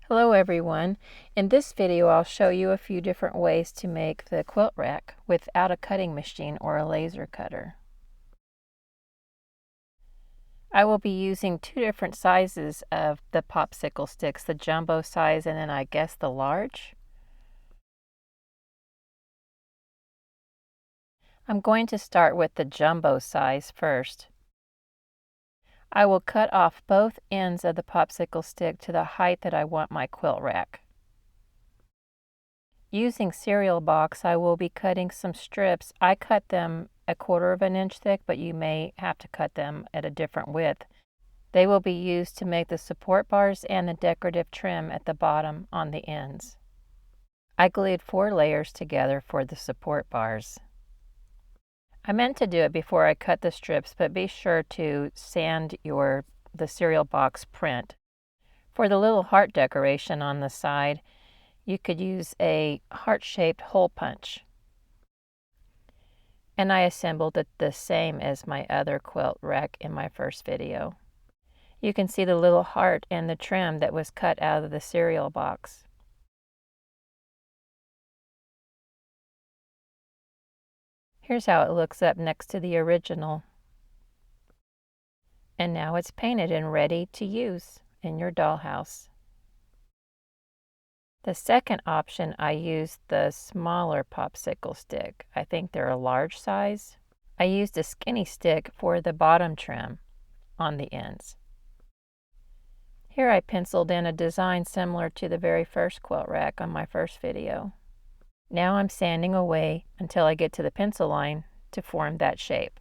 Hello everyone. In this video I'll show you a few different ways to make the quilt rack without a cutting machine or a laser cutter. I will be using two different sizes of the popsicle sticks, the jumbo size and then I guess the large. I'm going to start with the jumbo size first. I will cut off both ends of the popsicle stick to the height that I want my quilt rack. Using cereal box, I will be cutting some strips. I cut them 1/4 of an inch thick, but you may have to cut them at a different width. They will be used to make the support bars and the decorative trim at the bottom on the ends. I glued 4 layers together for the support bars. I meant to do it before I cut the strips, but be sure to sand the cereal box print. For the little heart decoration on the side, you could use a heart-shaped hole punch. And I assembled it the same as my other quilt rack in my first video. You can see the little heart and the trim that was cut out of the cereal box. Here's how it looks up next to the original. And now it's painted and ready to use in your dollhouse. The second option, I used the smaller popsicle stick. I think they're a large size. I used a skinny stick for the bottom trim on the ends. Here I penciled in a design similar to the very first quilt rack on my first video. Now I'm sanding away until I get to the pencil line to form that shape.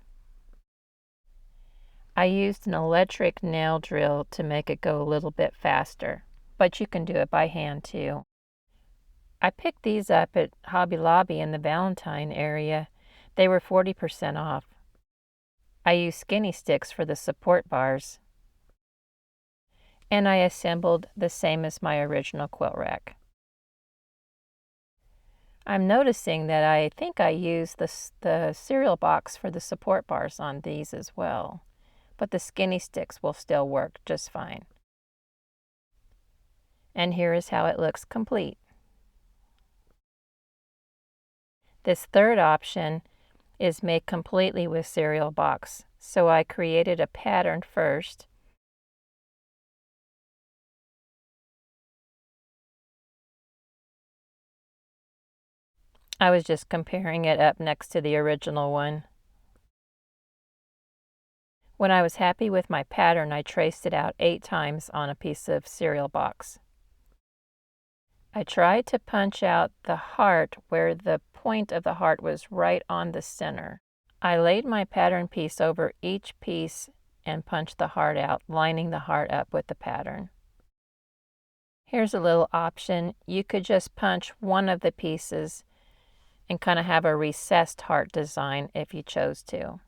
I used an electric nail drill to make it go a little bit faster, but you can do it by hand too. I picked these up at Hobby Lobby in the Valentine area. They were 40% off. I used skinny sticks for the support bars. And I assembled the same as my original quilt rack. I'm noticing that I think I used the cereal box for the support bars on these as well, but the skinny sticks will still work just fine. And here is how it looks complete. This third option is made completely with cereal box. So I created a pattern first. I was just comparing it up next to the original one. When I was happy with my pattern, I traced it out 8 times on a piece of cereal box. I tried to punch out the heart where the point of the heart was right on the center. I laid my pattern piece over each piece and punched the heart out, lining the heart up with the pattern. Here's a little option. You could just punch one of the pieces and kind of have a recessed heart design if you chose to.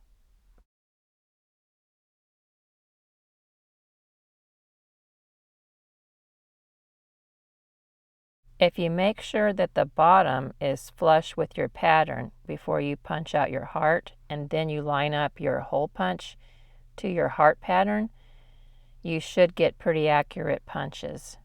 If you make sure that the bottom is flush with your pattern before you punch out your heart, and then you line up your hole punch to your heart pattern, you should get pretty accurate punches.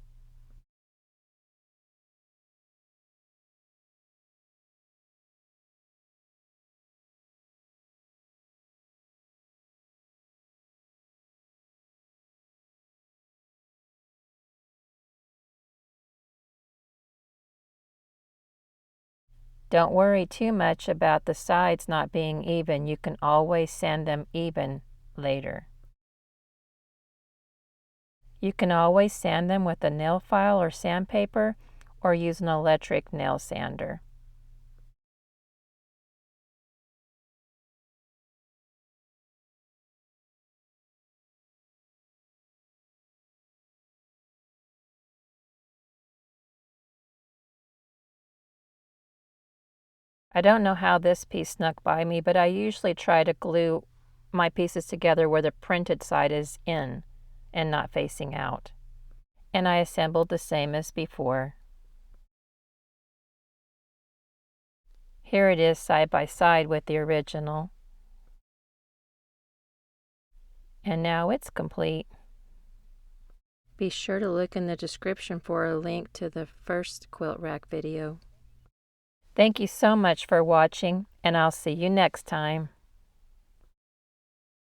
Don't worry too much about the sides not being even. You can always sand them even later. You can always sand them with a nail file or sandpaper or use an electric nail sander. I don't know how this piece snuck by me, but I usually try to glue my pieces together where the printed side is in and not facing out. And I assembled the same as before. Here it is side by side with the original. And now it's complete. Be sure to look in the description for a link to the first quilt rack video. Thank you so much for watching, and I'll see you next time.